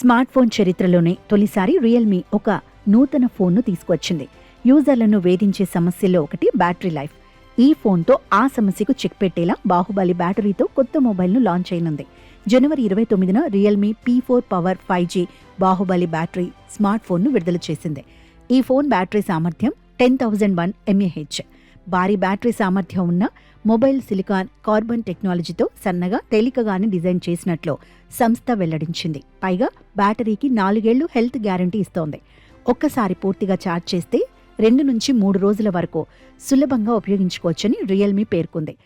Smart phone చరిత్రలోనే తొలిసారి Realme ఒక నూతన ఫోన్ను తీసుకువచ్చింది. యూజర్లను వేధించే సమస్యల్లో ఒకటి బ్యాటరీ లైఫ్. ఈ ఫోన్తో ఆ సమస్యకు చెక్ పెట్టేలా బాహుబలి బ్యాటరీతో కొత్త మొబైల్ను లాంచ్ అయినుంది. జనవరి 29న Realme P4 power 5G Baahubali battery smart ఫోన్ను విడుదల చేసింది. ఈ ఫోన్ బ్యాటరీ సామర్థ్యం 10,001 mAh. భారీ బ్యాటరీ సామర్థ్యం ఉన్న మొబైల్ సిలికాన్ కార్బన్ టెక్నాలజీతో సన్నగా తేలికగానే డిజైన్ చేసినట్లు సంస్థ వెల్లడించింది. పైగా బ్యాటరీకి 4 ఏళ్లు హెల్త్ గ్యారంటీ ఇస్తోంది. ఒక్కసారి పూర్తిగా ఛార్జ్ చేస్తే 2 నుంచి 3 రోజుల వరకు సులభంగా ఉపయోగించుకోవచ్చని రియల్మీ పేర్కొంది.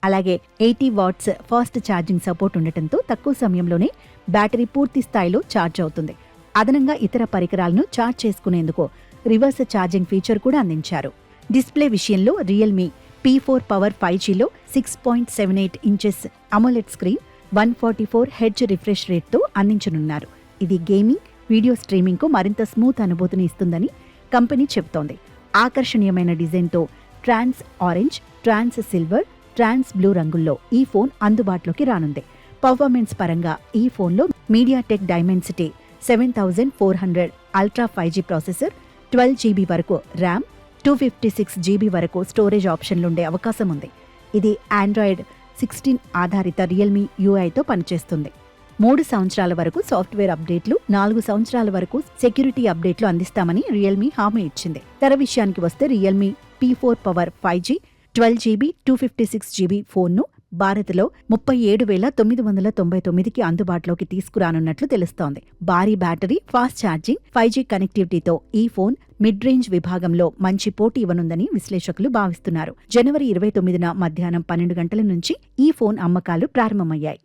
అలాగే 80 వాట్స్ ఫాస్ట్ ఛార్జింగ్ సపోర్ట్ ఉండటంతో తక్కువ సమయంలోనే బ్యాటరీ పూర్తి స్థాయిలో ఛార్జ్ అవుతుంది. అదనంగా ఇతర పరికరాలను ఛార్జ్ చేసుకునేందుకు రివర్స్ ఛార్జింగ్ ఫీచర్ కూడా అందించారు. డిస్ప్లే విషయంలో రియల్మీ P4 పవర్ 5Gలో 6.78 inches AMOLED screen 144 hertz refresh రేట్తో అందించనున్నారు. ఇది గేమింగ్, వీడియో స్ట్రీమింగ్కు మరింత స్మూత్ అనుభూతిని ఇస్తుందని కంపెనీ చెబుతోంది. ఆకర్షణీయమైన డిజైన్తో ట్రాన్స్ ఆరెంజ్, ట్రాన్స్ సిల్వర్, ట్రాన్స్ బ్లూ రంగుల్లో ఈ ఫోన్ అందుబాటులోకి రానుంది. పర్ఫార్మెన్స్ పరంగా ఈ ఫోన్లో MediaTek Dimensity 7400 ultra 5G processor, 12 GB వరకు ర్యామ్, 256 GB వరకు స్టోరేజ్ ఆప్షన్లుండే అవకాశం ఉంది. ఇది ఆండ్రాయిడ్ 16 ఆధారిత రియల్మీ యూఐతో పనిచేస్తుంది. 3 సంవత్సరాల వరకు సాఫ్ట్వేర్ అప్డేట్లు, 4 సంవత్సరాల వరకు సెక్యూరిటీ అప్డేట్లు అందిస్తామని రియల్మీ హామీ ఇచ్చింది. ధర విషయానికి వస్తే Realme P4 power 5G 12 GB 256 GB ఫోన్ను భారత్లో 37,999కి అందుబాటులోకి తీసుకురానున్నట్లు తెలుస్తోంది. భారీ బ్యాటరీ, ఫాస్ట్ ఛార్జింగ్, 5G కనెక్టివిటీతో ఈ ఫోన్ మిడ్ రేంజ్ విభాగంలో మంచి పోటీ ఇవ్వనుందని విశ్లేషకులు భావిస్తున్నారు. జనవరి 29న మధ్యాహ్నం 12 గంటల నుంచి ఈ ఫోన్ అమ్మకాలు ప్రారంభమయ్యాయి.